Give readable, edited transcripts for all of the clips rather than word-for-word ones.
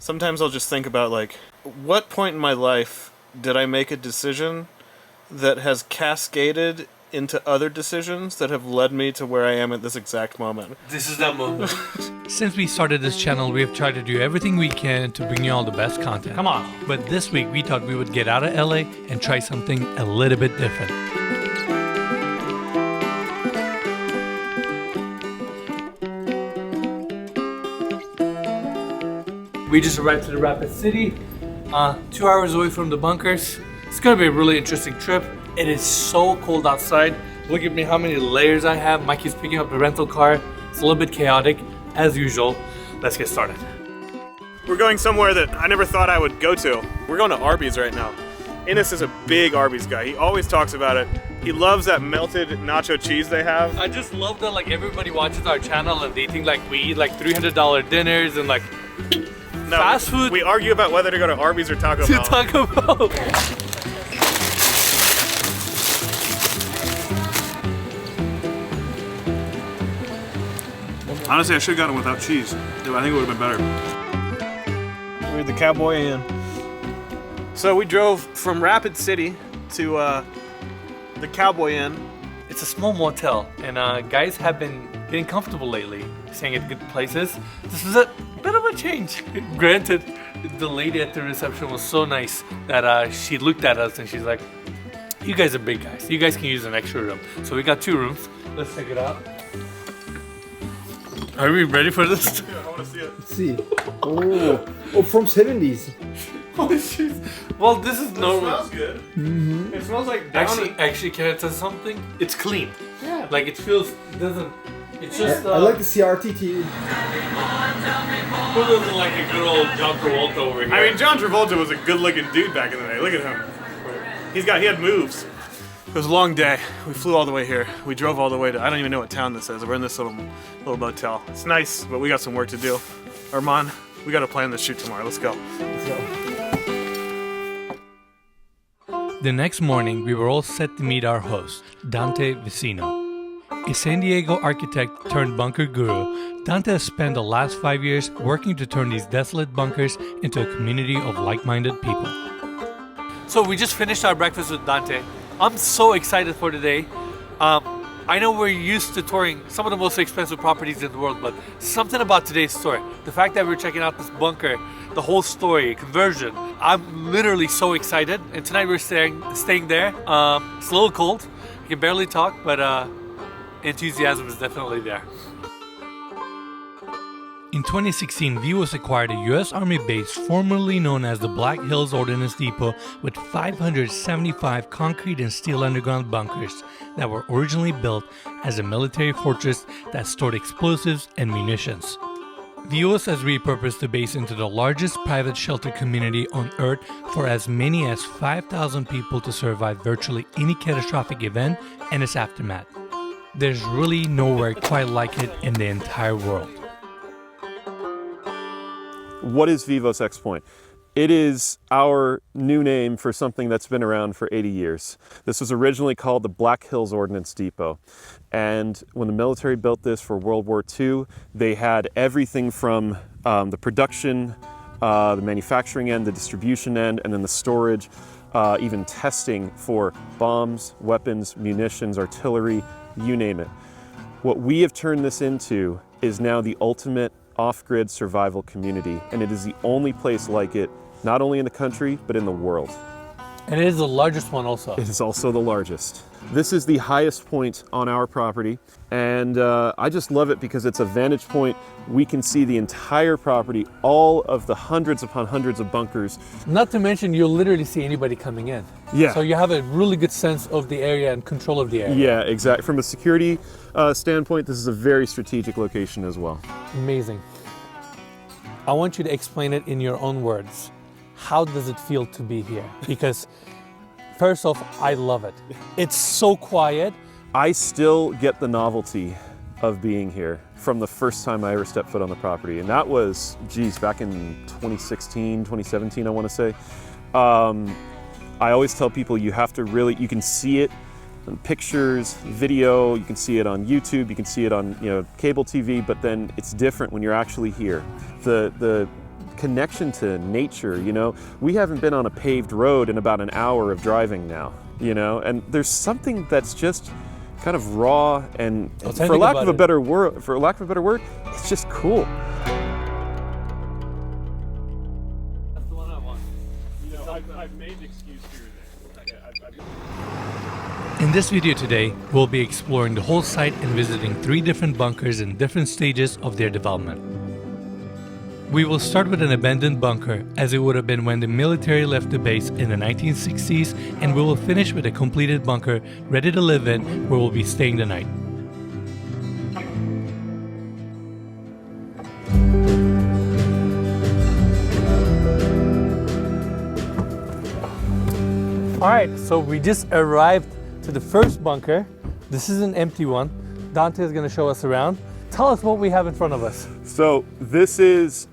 sometimes I'll just think about, like, what point in my life did I make a decision that has cascaded into other decisions that have led me to where I am at this exact moment. This is that moment. Since we started this channel, we have tried to do everything we can to bring you all the best content. Come on. But this week, we thought we would get out of LA and try something a little bit different. We just arrived to the Rapid City, 2 hours away from the bunkers. It's gonna be a really interesting trip. It is so cold outside. Look at me, how many layers I have. Mikey's picking up the rental car. It's a little bit chaotic, as usual. Let's get started. We're going somewhere that I never thought I would go to. We're going to Arby's right now. Innes is a big Arby's guy. He always talks about it. He loves that melted nacho cheese they have. I just love that like everybody watches our channel and they think like we eat like $300 dinners and like fast food. We argue about whether to go to Arby's or Taco Bell. Taco Bell. Honestly, I should have gotten it without cheese. I think it would have been better. We're at the Cowboy Inn. So we drove from Rapid City to the Cowboy Inn. It's a small motel, and guys have been getting comfortable lately, staying at good places. This is a bit of a change. Granted, the lady at the reception was so nice that she looked at us and she's like, "You guys are big guys. You guys can use an extra room." So we got 2 rooms. Let's check it out. Are we ready for this? Yeah, I want to see it. Let's see. Oh, from 70s. Oh, jeez. Well, this is normal. It smells good. Mm-hmm. It smells like down. Actually, can I tell something? It's clean. Yeah. Like it feels, doesn't. It's just. I like the CRT TV. Who doesn't like a good old John Travolta over here? I mean, John Travolta was a good-looking dude back in the day. Look at him. He had moves. It was a long day. We flew all the way here. We drove all the way to, I don't even know what town this is. We're in this little motel. It's nice, but we got some work to do. Armand, we got to plan this shoot tomorrow. Let's go. The next morning, we were all set to meet our host, Dante Vicino. A San Diego architect turned bunker guru, Dante has spent the last 5 years working to turn these desolate bunkers into a community of like-minded people. So we just finished our breakfast with Dante. I'm so excited for today. I know we're used to touring some of the most expensive properties in the world, but something about today's story, the fact that we're checking out this bunker, the whole story, conversion, I'm literally so excited. And tonight we're staying there. It's a little cold. I can barely talk, but enthusiasm is definitely there. In 2016, Vivos acquired a U.S. Army base formerly known as the Black Hills Ordnance Depot with 575 concrete and steel underground bunkers that were originally built as a military fortress that stored explosives and munitions. Vivos has repurposed the base into the largest private shelter community on Earth for as many as 5,000 people to survive virtually any catastrophic event and its aftermath. There's really nowhere quite like it in the entire world. What is Vivos X Point? It is our new name for something that's been around for 80 years. This was originally called the Black Hills Ordnance Depot. And when the military built this for World War II, they had everything from the production, the manufacturing end, the distribution end, and then the storage, even testing for bombs, weapons, munitions, artillery, you name it. What we have turned this into is now the ultimate off-grid survival community, and it is the only place like it, not only in the country, but in the world. And it is the largest one also. It is also the largest. This is the highest point on our property, and I just love it because it's a vantage point. We can see the entire property, all of the hundreds upon hundreds of bunkers. Not to mention, you'll literally see anybody coming in. Yeah. So you have a really good sense of the area and control of the area. Yeah, exactly. From a security standpoint, this is a very strategic location as well. Amazing. I want you to explain it in your own words. How does it feel to be here? Because first off, I love it. It's so quiet. I still get the novelty of being here from the first time I ever stepped foot on the property. And that was, back in 2016, 2017, I want to say. I always tell people you have to really, you can see it in pictures, video, you can see it on YouTube, you can see it on cable TV, but then it's different when you're actually here. The connection to nature, you know? We haven't been on a paved road in about an hour of driving now, you know? And there's something that's just kind of raw and, for lack of a better word, it's just cool. That's the one I want. You know, I've made the excuse here and there. In this video today, we'll be exploring the whole site and visiting 3 different bunkers in different stages of their development. We will start with an abandoned bunker, as it would have been when the military left the base in the 1960s, and we will finish with a completed bunker ready to live in, where we'll be staying the night. Alright, so we just arrived to the first bunker. This is an empty one. Dante is going to show us around. Tell us what we have in front of us. So this is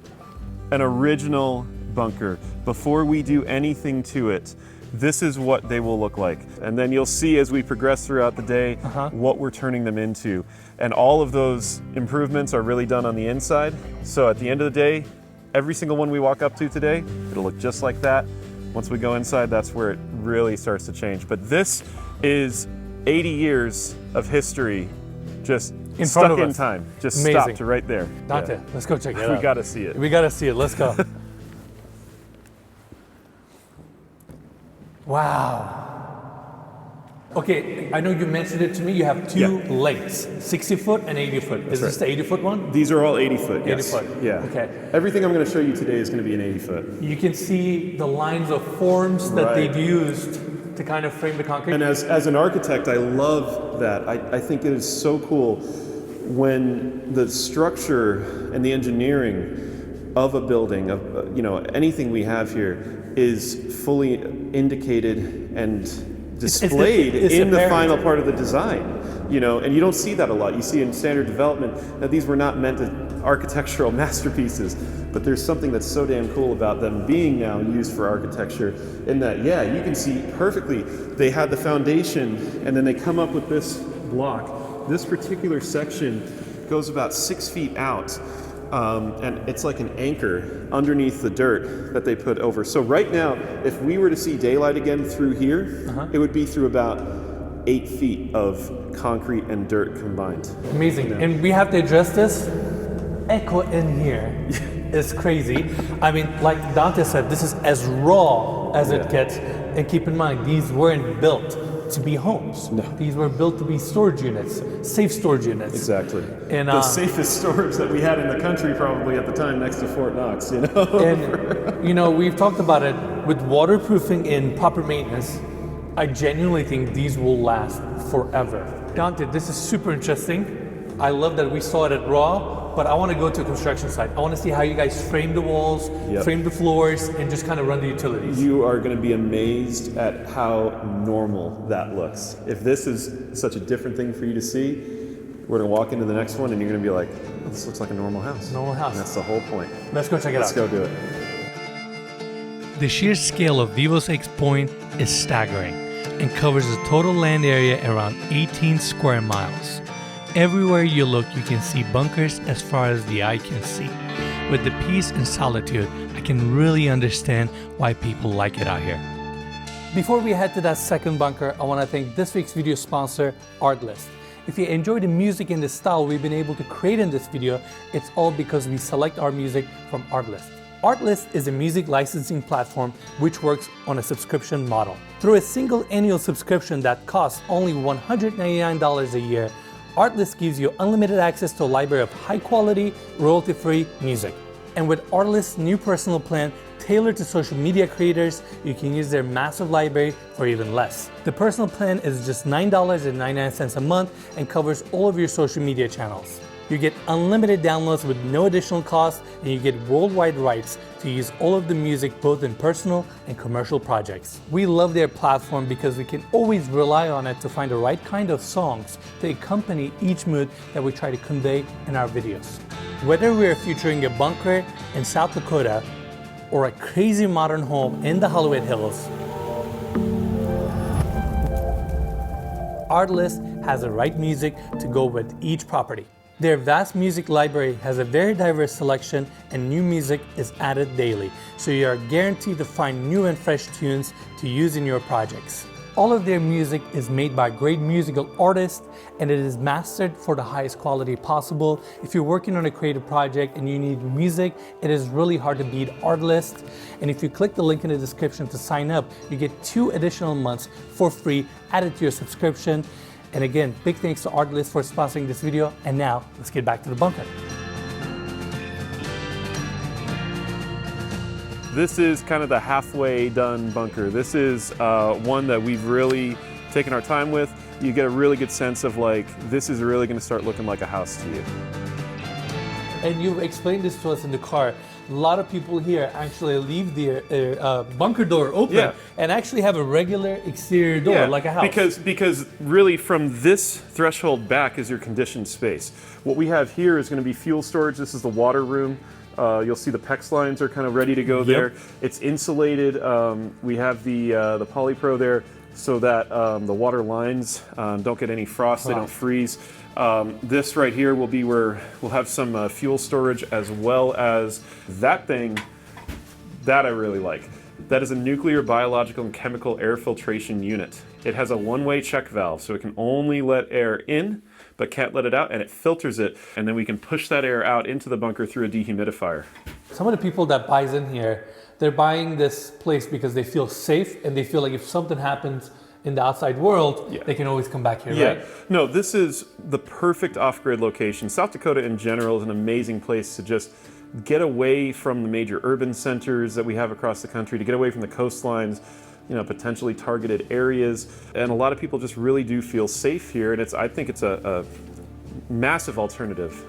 an original bunker. Before we do anything to it, this is what they will look like. And then you'll see as we progress throughout the day what we're turning them into. And all of those improvements are really done on the inside. So at the end of the day, every single one we walk up to today, it'll look just like that. Once we go inside, that's where it really starts to change. But this is 80 years of history just stuck in time. Just stopped right there. Dante, let's go check it out. We gotta see it. We gotta see it. Let's go. Wow. Okay, I know you mentioned it to me. You have 2 lengths, 60 foot and 80 foot. Is this the 80 foot one? These are all 80 foot, 80 foot. Yeah. Okay. Everything I'm gonna show you today is gonna be an 80 foot. You can see the lines of forms that they've used to kind of frame the concrete. And as an architect, I love that. I think it is so cool when the structure and the engineering of a building, of anything we have here, is fully indicated and displayed in the final part of the design. And you don't see that a lot. You see in standard development that these were not meant as architectural masterpieces, but there's something that's so damn cool about them being now used for architecture in that, you can see perfectly, they had the foundation and then they come up with this block. This particular section goes about 6 feet out, and it's like an anchor underneath the dirt that they put over. So right now, if we were to see daylight again through here, it would be through about 8 feet of concrete and dirt combined. Amazing. And we have to address this. Echo in here is crazy. I mean, like Dante said, this is as raw as it gets. And keep in mind, these weren't built to be homes. No. These were built to be storage units, safe storage units. Exactly. And the safest storage that we had in the country probably at the time, next to Fort Knox, And we've talked about it with waterproofing and proper maintenance. I genuinely think these will last forever. Dante, this is super interesting. I love that we saw it at raw, but I want to go to a construction site. I want to see how you guys frame the walls, frame the floors, and just kind of run the utilities. You are going to be amazed at how normal that looks. If this is such a different thing for you to see, we're going to walk into the next one and you're going to be like, oh, this looks like a normal house. Normal house. And that's the whole point. Let's go check it out. Let's go do it. The sheer scale of Vivos X Point is staggering and covers a total land area around 18 square miles. Everywhere you look, you can see bunkers as far as the eye can see. With the peace and solitude, I can really understand why people like it out here. Before we head to that second bunker, I want to thank this week's video sponsor, Artlist. If you enjoy the music and the style we've been able to create in this video, it's all because we select our music from Artlist. Artlist is a music licensing platform which works on a subscription model. Through a single annual subscription that costs only $199 a year, Artlist gives you unlimited access to a library of high-quality, royalty-free music. And with Artlist's new personal plan, tailored to social media creators, you can use their massive library for even less. The personal plan is just $9.99 a month and covers all of your social media channels. You get unlimited downloads with no additional cost, and you get worldwide rights to use all of the music both in personal and commercial projects. We love their platform because we can always rely on it to find the right kind of songs to accompany each mood that we try to convey in our videos. Whether we are featuring a bunker in South Dakota or a crazy modern home in the Hollywood Hills, Artlist has the right music to go with each property. Their vast music library has a very diverse selection and new music is added daily, so you are guaranteed to find new and fresh tunes to use in your projects. All of their music is made by great musical artists and it is mastered for the highest quality possible. If you're working on a creative project and you need music, it is really hard to beat Artlist. And if you click the link in the description to sign up, you get 2 additional months for free added to your subscription. And again, big thanks to Artlist for sponsoring this video. And now, let's get back to the bunker. This is kind of the halfway done bunker. This is one that we've really taken our time with. You get a really good sense of like, this is really gonna start looking like a house to you. And you explained this to us in the car. A lot of people here actually leave their bunker door open and actually have a regular exterior door like a house. Because really from this threshold back is your conditioned space. What we have here is gonna be fuel storage. This is the water room. You'll see the PEX lines are kind of ready to go there. It's insulated. We have the polypro there so that the water lines don't get any frost, they don't freeze. This right here will be where we'll have some fuel storage, as well as that thing that I really like. That is a nuclear, biological, and chemical air filtration unit. It has a one-way check valve, so it can only let air in, but can't let it out, and it filters it, and then we can push that air out into the bunker through a dehumidifier. Some of the people that buys in here, they're buying this place because they feel safe and they feel like if something happens in the outside world, they can always come back here, right? No, this is the perfect off-grid location. South Dakota in general is an amazing place to just get away from the major urban centers that we have across the country, to get away from the coastlines, you know, potentially targeted areas. And a lot of people just really do feel safe here. And I think it's a massive alternative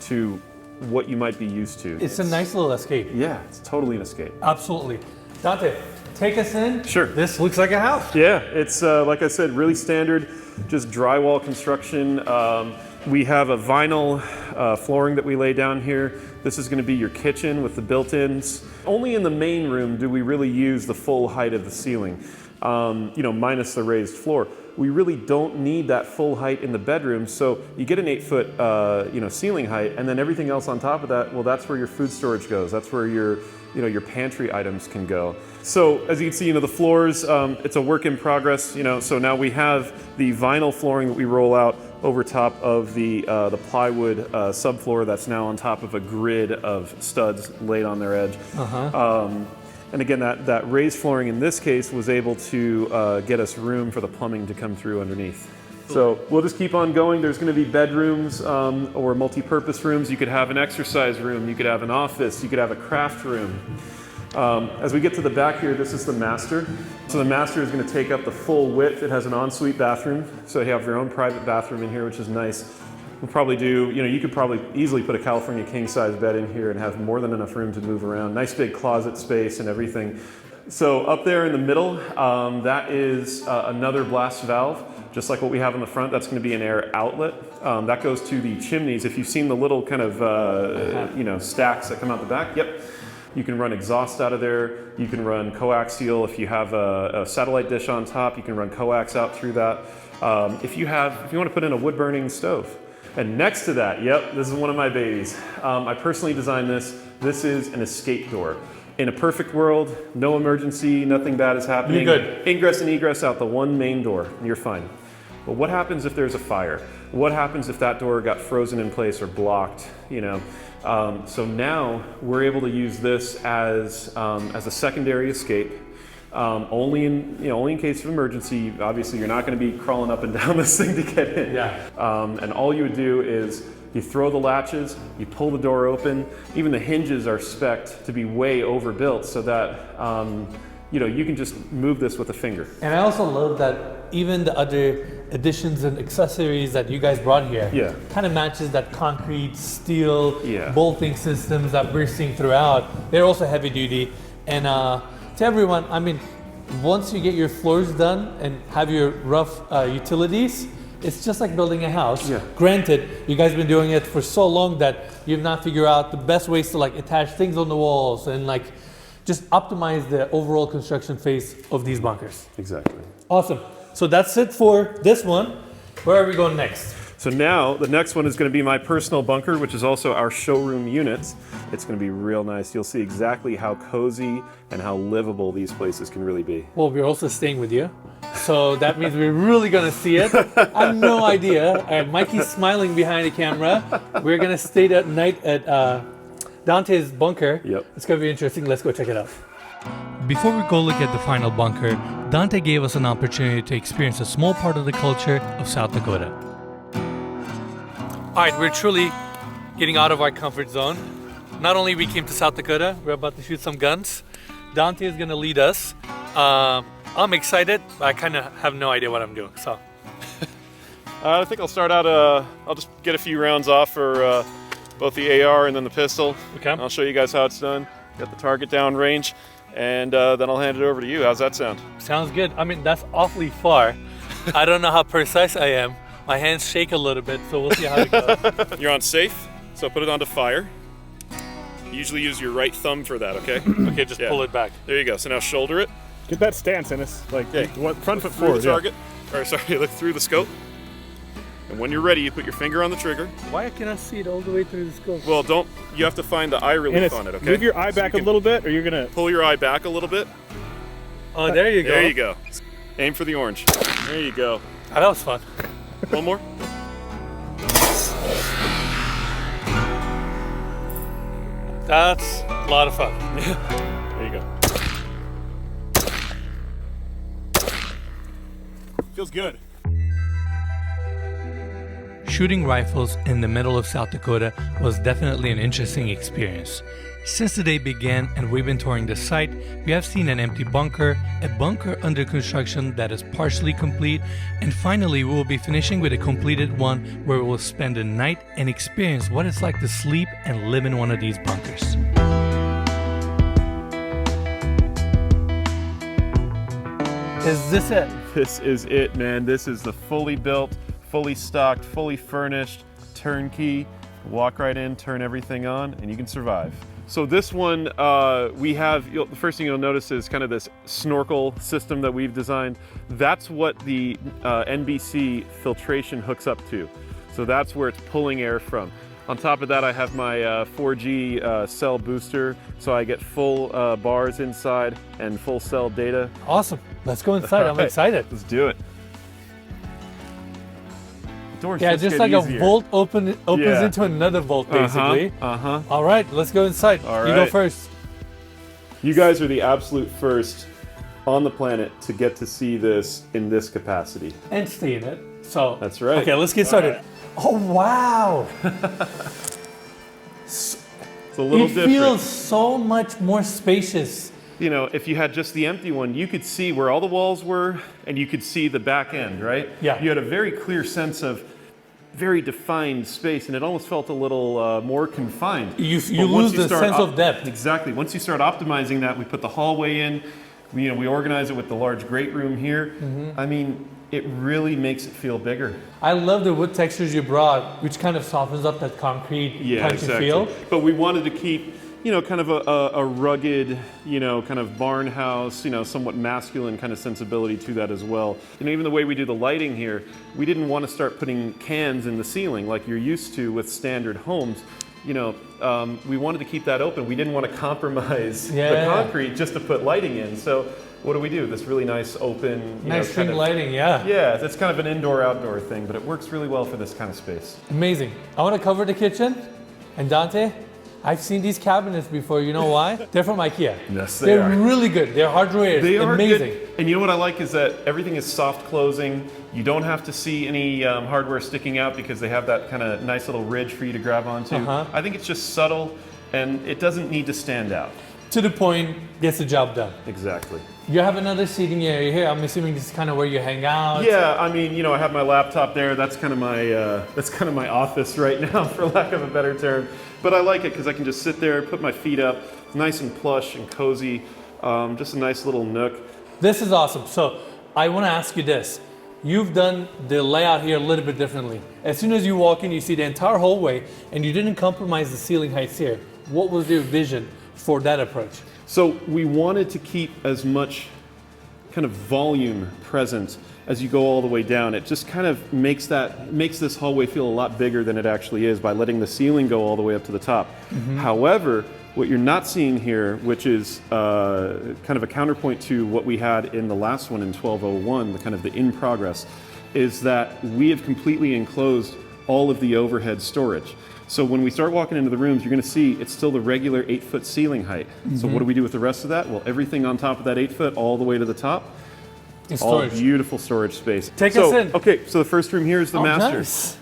to what you might be used to. It's a nice little escape. Yeah, it's totally an escape. Absolutely. Dante, take us in. Sure. This looks like a house. Yeah, it's like I said, really standard, just drywall construction. We have a vinyl flooring that we lay down here. This is going to be your kitchen with the built-ins. Only in the main room do we really use the full height of the ceiling, you know, minus the raised floor. We really don't need that full height in the bedroom, so you get an 8-foot, you know, ceiling height, and then everything else on top of that, well, that's where your food storage goes. That's where your, you know, your pantry items can go. So as you can see, you know, the floors, it's a work in progress, you know, so now we have the vinyl flooring that we roll out over top of the plywood subfloor that's now on top of a grid of studs laid on their edge. And again, that raised flooring in this case was able to get us room for the plumbing to come through underneath. So we'll just keep on going. There's going to be bedrooms or multi-purpose rooms. You could have an exercise room, you could have an office, you could have a craft room. As we get to the back here, this is the master. So the master is going to take up the full width. It has an ensuite bathroom, so you have your own private bathroom in here, which is nice. We'll probably do, you know, you could probably easily put a California king-size bed in here and have more than enough room to move around. Nice big closet space and everything. So up there in the middle, that is another blast valve, just like what we have in the front. That's going to be an air outlet. That goes to the chimneys. If you've seen the little kind of, you know, stacks that come out the back, yep. You can run exhaust out of there. You can run coaxial. If you have a satellite dish on top, you can run coax out through that. If you want to put in a wood burning stove. And next to that, yep, this is one of my babies. I personally designed this. This is an escape door. In a perfect world, no emergency, nothing bad is happening. You're good. Ingress and egress out the one main door, and you're fine. But what happens if there's a fire? What happens if that door got frozen in place or blocked, you know? So now we're able to use this as a secondary escape. Only in case of emergency. Obviously, you're not going to be crawling up and down this thing to get in. Yeah. And all you would do is you throw the latches, you pull the door open. Even the hinges are spec'd to be way overbuilt so that you know, you can just move this with a finger. And I also love that even the other additions and accessories that you guys brought here kind of matches that concrete, steel, bolting systems that we're seeing throughout. They're also heavy duty. And to everyone, I mean, once you get your floors done and have your rough utilities, it's just like building a house. Granted, you guys have been doing it for so long that you've not figured out the best ways to like attach things on the walls and like just optimize the overall construction phase of these bunkers. Exactly. Awesome. So that's it for this one. Where are we going next? So now the next one is going to be my personal bunker, which is also our showroom units. It's going to be real nice. You'll see exactly how cozy and how livable these places can really be. Well, we're also staying with you, so that means we're really gonna see it. I have no idea. Mikey's smiling behind the camera. We're gonna stay that night at Dante's bunker. Yep. It's gonna be interesting. Let's go check it out. Before we go look at the final bunker, Dante gave us an opportunity to experience a small part of the culture of South Dakota. All right, we're truly getting out of our comfort zone. Not only we came to South Dakota, we're about to shoot some guns. Dante is gonna lead us. I'm excited, but I kind of have no idea what I'm doing, so. I think I'll start out, I'll just get a few rounds off for both the AR and then the pistol. Okay. I'll show you guys how it's done. Got the target down range, and then I'll hand it over to you. How's that sound? Sounds good. I mean, that's awfully far. I don't know how precise I am. My hands shake a little bit, so we'll see how it goes. You're on safe, so put it onto fire. Usually use your right thumb for that, okay? Okay, just pull it back. There you go. So now shoulder it. Get that stance, Ennis. Like, front foot Through forward. the target. Or sorry, look through the scope. And when you're ready, you put your finger on the trigger. Why can I see it all the way through the scope? Well, you have to find the eye relief Ennis, on it, okay? move your eye So back you a can little bit, or you're gonna... Pull your eye back a little bit. Oh, there you go. There you go. Aim for the orange. There you go. Oh, that was fun. One more. That's a lot of fun. There you go. Feels good. Shooting rifles in the middle of South Dakota was definitely an interesting experience. Since the day began and we've been touring the site, we have seen an empty bunker, a bunker under construction that is partially complete, and finally we will be finishing with a completed one where we will spend the night and experience what it's like to sleep and live in one of these bunkers. Is this it? This is it, man. This is the fully built, fully stocked, fully furnished, turnkey. Walk right in, turn everything on, and you can survive. So this one, we have, the first thing you'll notice is kind of this snorkel system that we've designed. That's what the NBC filtration hooks up to. So that's where it's pulling air from. On top of that, I have my 4G cell booster, so I get full bars inside and full cell data. Awesome. Let's go inside. I'm excited. Let's do it. Doors Yeah, just like easier. a vault opens Yeah. into another vault, basically. Uh-huh. All right, let's go inside. All You go right. first. You guys are the absolute first on the planet to get to see this in this capacity. And stay in it. So That's right. Okay, let's get started. Oh wow! It's a little It different. feels so much more spacious. You know, if you had just the empty one, you could see where all the walls were and you could see the back end, right? Yeah. You had a very clear sense of very defined space, and it almost felt a little more confined. You But once lose you the start sense of depth. Exactly. Once you start optimizing that, we put the hallway in. We organize it with the large great room here. Mm-hmm. I mean, it really makes it feel bigger. I love the wood textures you brought, which kind of softens up that concrete punchy feel. But we wanted to keep, kind of a rugged, kind of barn house, somewhat masculine kind of sensibility to that as well. Even the way we do the lighting here, we didn't want to start putting cans in the ceiling like you're used to with standard homes. We wanted to keep that open. We didn't want to compromise the concrete just to put lighting in. So what do? This really nice open, Nice string lighting, yeah. Yeah, it's kind of an indoor-outdoor thing, but it works really well for this kind of space. Amazing. I want to cover the kitchen. And Dante, I've seen these cabinets before. You know why? They're from IKEA. Yes, they They're are. really good. They're hardware. They are amazing. good. And you know what I like is that everything is soft closing. You don't have to see any hardware sticking out because they have that kind of nice little ridge for you to grab onto. I think it's just subtle and it doesn't need to stand out. To the point, gets the job done. Exactly. You have another seating area here. I'm assuming this is kind of where you hang out. Yeah, I mean, I have my laptop there. That's kind of my office right now, for lack of a better term. But I like it because I can just sit there, put my feet up, nice and plush and cozy. Just a nice little nook. This is awesome. So I want to ask you this. You've done the layout here a little bit differently. As soon as you walk in, you see the entire hallway, and you didn't compromise the ceiling heights here. What was your vision for that approach? So we wanted to keep as much kind of volume present as you go all the way down. It just kind of makes this hallway feel a lot bigger than it actually is by letting the ceiling go all the way up to the top. However, what you're not seeing here, which is kind of a counterpoint to what we had in the last one in 1201, the kind of the in progress, is that we have completely enclosed all of the overhead storage. So when we start walking into the rooms, you're going to see it's still the regular 8-foot ceiling height. So what do we do with the rest of that? Well, everything on top of that 8-foot all the way to the top, It's all storage. beautiful storage space. Take us in. Okay, so the first room here is the master. Nice.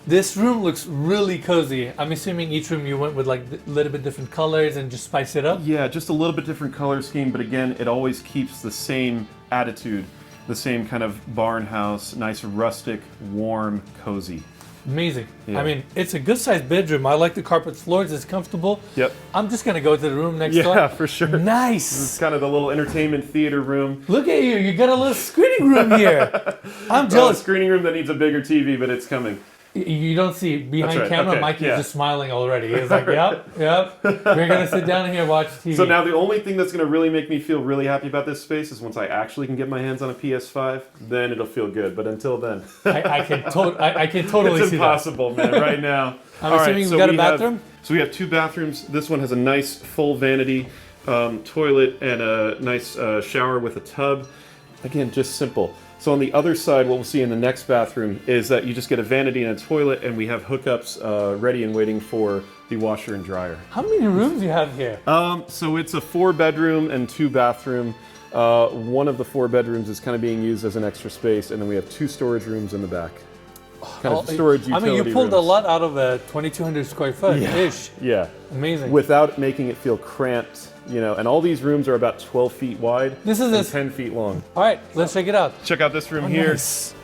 This room looks really cozy. I'm assuming each room you went with like a little bit different colors and just spice it up? Yeah, just a little bit different color scheme, but again, it always keeps the same attitude, the same kind of barn house, nice rustic, warm, cozy. Amazing. Yeah. I mean, it's a good sized bedroom. I like the carpet floors. It's comfortable. Yep. I'm just going to go to the room next door. Yeah, for sure. This Nice. is kind of the little entertainment theater room. Look at you. You got a little screening room here. I'm Well, a jealous. screening room that needs a bigger TV, but it's coming. You don't see behind That's right. camera. Okay, Mikey's yeah. just smiling already. He's like, yep. We're going to sit down here and watch TV. So now the only thing that's going to really make me feel really happy about this space is once I actually can get my hands on a PS5, then it'll feel good. But until then, I can totally it's see impossible, man, right now. I'm All right, assuming so we got a we have- bathroom? So we have 2 bathrooms. This one has a nice full vanity toilet and a nice shower with a tub. Again, just simple. So on the other side, what we'll see in the next bathroom is that you just get a vanity and a toilet, and we have hookups ready and waiting for the washer and dryer. How many rooms do you have here? So it's a 4-bedroom and 2-bathroom. One of the 4 bedrooms is kind of being used as an extra space, and then we have 2 storage rooms in the back. Kind of storage utility I mean, you pulled a rooms. lot out of a 2,200 square foot-ish. Yeah. Amazing. Without making it feel cramped, you know, and all these rooms are about 12 feet wide This is and a- 10 feet long. All right, let's check it out. Check out this room here. Nice.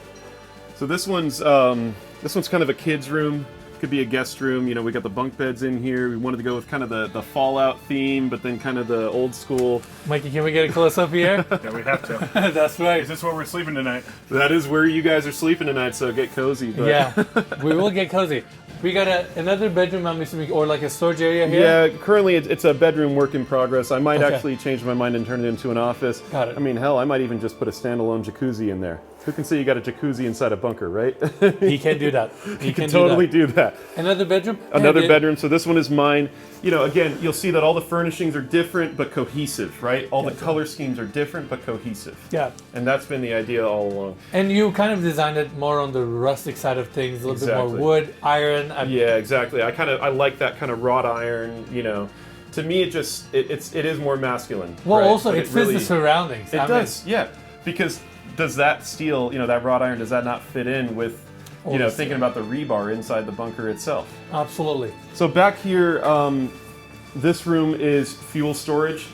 So this one's kind of a kid's room. Could be a guest room. You know, we got the bunk beds in here. We wanted to go with kind of the Fallout theme, but then kind of the old school. Mikey, can we get a close up here? Yeah, we have to. That's right. Is this where we're sleeping tonight? That is where you guys are sleeping tonight, so get cozy. But Yeah, we will get cozy. We got another bedroom, I'm assuming, or like a storage area here? Yeah, currently it's a bedroom work in progress. I might Okay. actually change my mind and turn it into an office. Got it. I mean, hell, I might even just put a standalone jacuzzi in there. Who can say you got a jacuzzi inside a bunker, right? He can do that. He can Totally do do that. that. Another bedroom? Another Yeah, bedroom. So this one is mine. You know, again, you'll see that all the furnishings are different but cohesive, right? All the color schemes are different but cohesive. Yeah. And that's been the idea all along. And you kind of designed it more on the rustic side of things, a little bit Exactly. more wood, iron. Yeah, exactly. I like that kind of wrought iron, you know. To me, it is more masculine. Well, right? also, But it fits the surroundings. It does, yeah. Because does that steel, you know, that wrought iron, does that not fit in with, All you know, the thinking about the rebar inside the bunker itself? Absolutely. So back here, this room is fuel storage.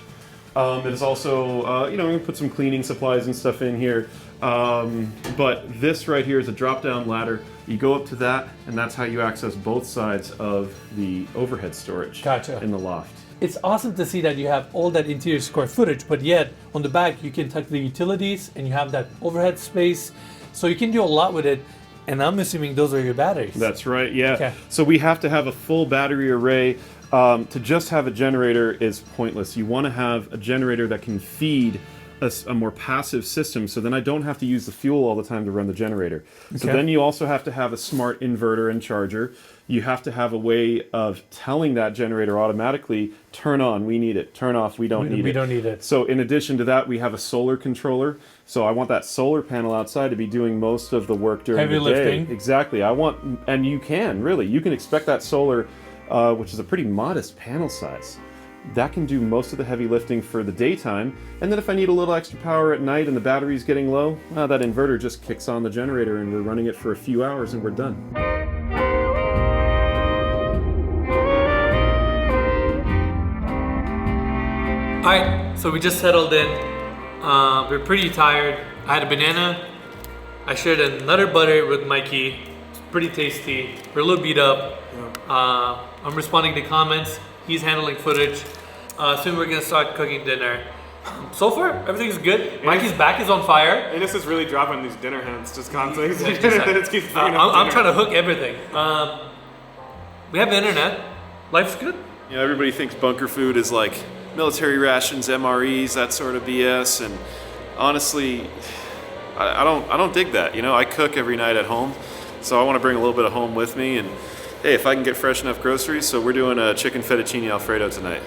It is also, you know, we can put some cleaning supplies and stuff in here. But this right here is a drop-down ladder. You go up to that, and that's how you access both sides of the overhead storage Gotcha. in the loft. It's awesome to see that you have all that interior square footage, but yet on the back you can tuck the utilities and you have that overhead space. So you can do a lot with it. And I'm assuming those are your batteries. That's right, yeah. Okay. So we have to have a full battery array. To just have a generator is pointless. You want to have a generator that can feed a more passive system, so then I don't have to use the fuel all the time to run the generator. So Okay. then you also have to have a smart inverter and charger. You have to have a way of telling that generator automatically, turn on, we need it, turn off, we don't need it. We don't need it. So in addition to that, we have a solar controller. So I want that solar panel outside to be doing most of the work during Heavy the day. lifting. Exactly. And you can, really. You can expect that solar, which is a pretty modest panel size. That can do most of the heavy lifting for the daytime. And then if I need a little extra power at night and the battery's getting low, that inverter just kicks on the generator and we're running it for a few hours and we're done. Alright, so we just settled in. We're pretty tired. I had a banana. I shared another butter with Mikey. It's pretty tasty. We're a little beat up. I'm responding to comments. He's handling footage. Soon we're gonna start cooking dinner. So far, everything's good. Mikey's back is on fire. And this is really dropping these dinner hints just constantly. I'm trying to hook everything. We have internet. Life's good. You know, everybody thinks bunker food is like military rations, MREs, that sort of BS, and honestly, I don't dig that. You know, I cook every night at home, so I want to bring a little bit of home with me. And hey, if I can get fresh enough groceries, so we're doing a chicken fettuccine alfredo tonight.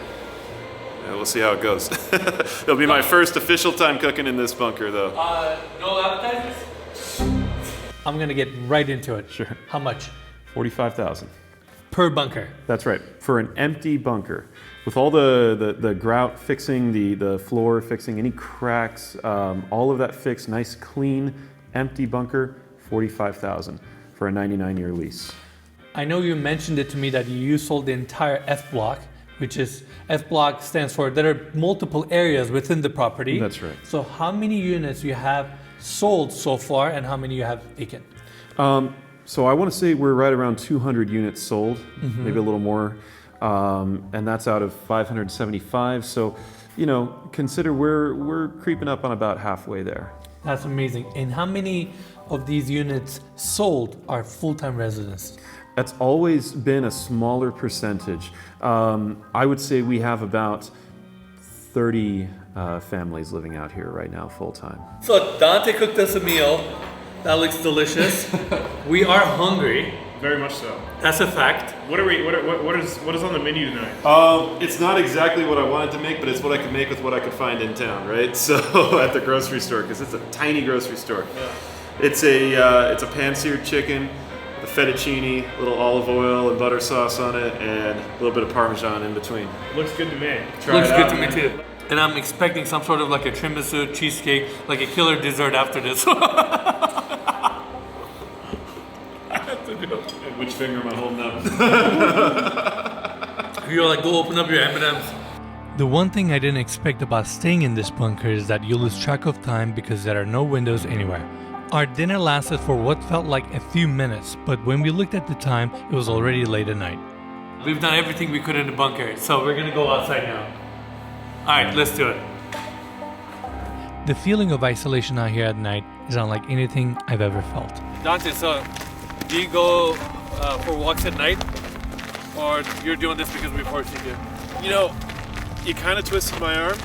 We'll see how it goes. It'll be my first official time cooking in this bunker, though. No appetizers? I'm gonna get right into it. Sure. How much? 45,000. Per bunker. That's right. For an empty bunker, with all the grout fixing, the floor fixing, any cracks, all of that fixed, nice, clean, empty bunker, 45,000 for a 99-year lease. I know you mentioned it to me that you sold the entire F block, which is, F block stands for there are multiple areas within the property. That's right. So how many units you have sold so far and how many you have vacant? So I want to say we're right around 200 units sold, maybe a little more, and that's out of 575. So, you know, consider we're creeping up on about halfway there. That's amazing. And how many of these units sold are full-time residents? That's always been a smaller percentage. I would say we have about 30 families living out here right now full-time. So Dante cooked us a meal. That looks delicious. We are hungry. Very much so. That's a fact. What is on the menu tonight? It's not exactly what I wanted to make, but it's what I could make with what I could find in town, right? So at the grocery store, because it's a tiny grocery store. Yeah. It's a pan-seared chicken, the fettuccine, a little olive oil and butter sauce on it, and a little bit of Parmesan in between. Looks good to me. Looks good to me too. And I'm expecting some sort of like a tiramisu, cheesecake, like a killer dessert after this. Which finger am I holding up? You're like, go open up your M&Ms. The one thing I didn't expect about staying in this bunker is that you lose track of time because there are no windows anywhere. Our dinner lasted for what felt like a few minutes, but when we looked at the time, it was already late at night. We've done everything we could in the bunker, so we're gonna go outside now. Alright, let's do it. The feeling of isolation out here at night is unlike anything I've ever felt. Dante, so do you go for walks at night? Or you're doing this because we forced you to? You know, you kind of twisted my arm,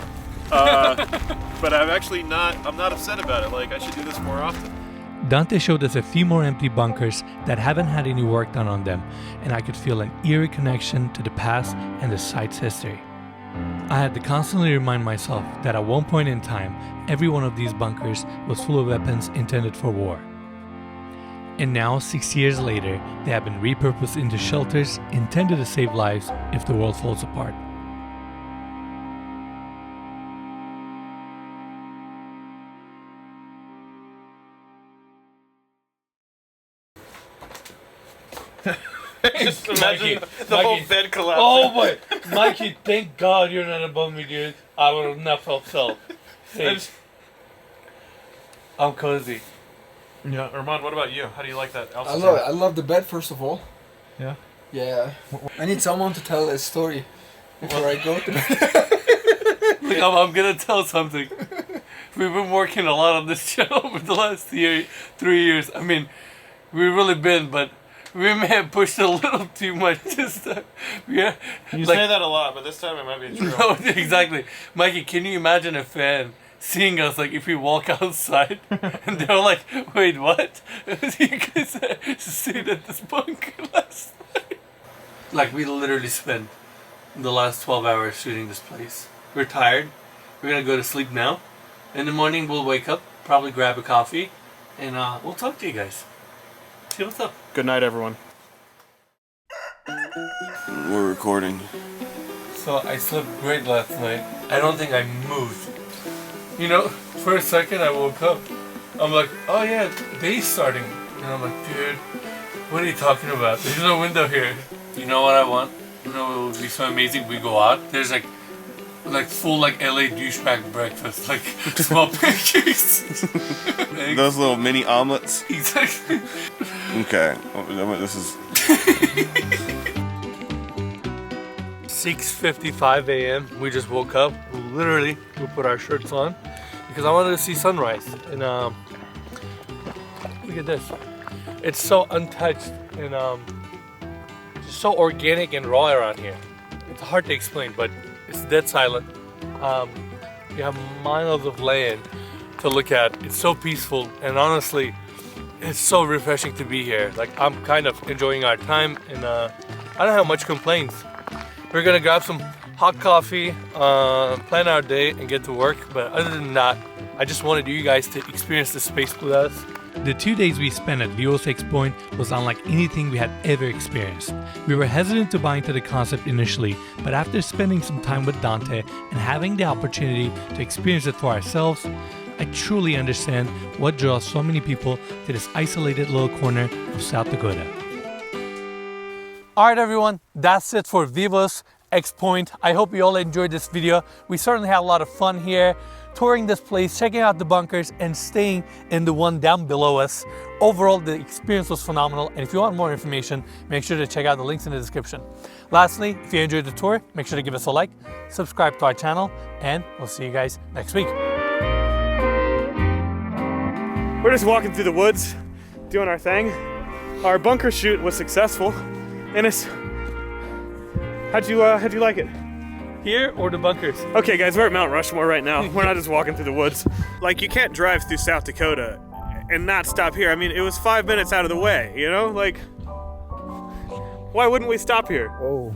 but I'm not upset about it. Like, I should do this more often. Dante showed us a few more empty bunkers that haven't had any work done on them, and I could feel an eerie connection to the past and the site's history. I had to constantly remind myself that at one point in time, every one of these bunkers was full of weapons intended for war. And now, 6 years later, they have been repurposed into shelters intended to save lives if the world falls apart. Just imagine the whole bed collapsing. Oh my, Mikey! Thank God you're not above me, dude. I would have not felt so. Hey, I'm cozy. Yeah, Armand, what about you? How do you like that? I love the bed, first of all. Yeah? Yeah. I need someone to tell a story before I go to bed. Look, I'm gonna tell something. We've been working a lot on this show over the last 3 years. I mean, we've really been, but we may have pushed a little too much this time. Yeah, You say that a lot, but this time it might be true. No, exactly. Mikey, can you imagine a fan seeing us, like, if we walk outside and they're like, wait, what? You guys stayed at this bunker last night. Like, we literally spent the last 12 hours shooting this place. We're tired. We're gonna go to sleep now. In the morning, we'll wake up, probably grab a coffee, and we'll talk to you guys. See what's up. Good night, everyone. We're recording. So I slept great last night. I don't think I moved. You know, for a second I woke up. I'm like, oh yeah, day's starting. And I'm like, dude, what are you talking about? There's no window here. You know what I want? You know what would be so amazing if we go out? There's like full like LA douchebag breakfast, like small pancakes. Those little mini omelets. Exactly. Okay, this is 6:55 a.m. We just woke up. We put our shirts on because I wanted to see sunrise. And look at this. It's so untouched and just so organic and raw around here. It's hard to explain, but it's dead silent. You have miles of land to look at. It's so peaceful, and honestly, it's so refreshing to be here. Like, I'm kind of enjoying our time, and I don't have much complaints. We're gonna grab some hot coffee, plan our day, and get to work. But other than that, I just wanted you guys to experience the space with us. The 2 days we spent at Vivos X Point was unlike anything we had ever experienced. We were hesitant to buy into the concept initially, but after spending some time with Dante and having the opportunity to experience it for ourselves, I truly understand what draws so many people to this isolated little corner of South Dakota. Alright everyone, that's it for Vivos X Point. I hope you all enjoyed this video. We certainly had a lot of fun here, touring this place, checking out the bunkers, and staying in the one down below us. Overall, the experience was phenomenal, and if you want more information, make sure to check out the links in the description. Lastly, if you enjoyed the tour, make sure to give us a like, subscribe to our channel, and we'll see you guys next week. We're just walking through the woods, doing our thing. Our bunker shoot was successful, and it's... How'd you like it? Here or the bunkers? Okay guys, we're at Mount Rushmore right now. We're not just walking through the woods. Like, you can't drive through South Dakota and not stop here. I mean, it was 5 minutes out of the way, you know? Like, why wouldn't we stop here? Oh.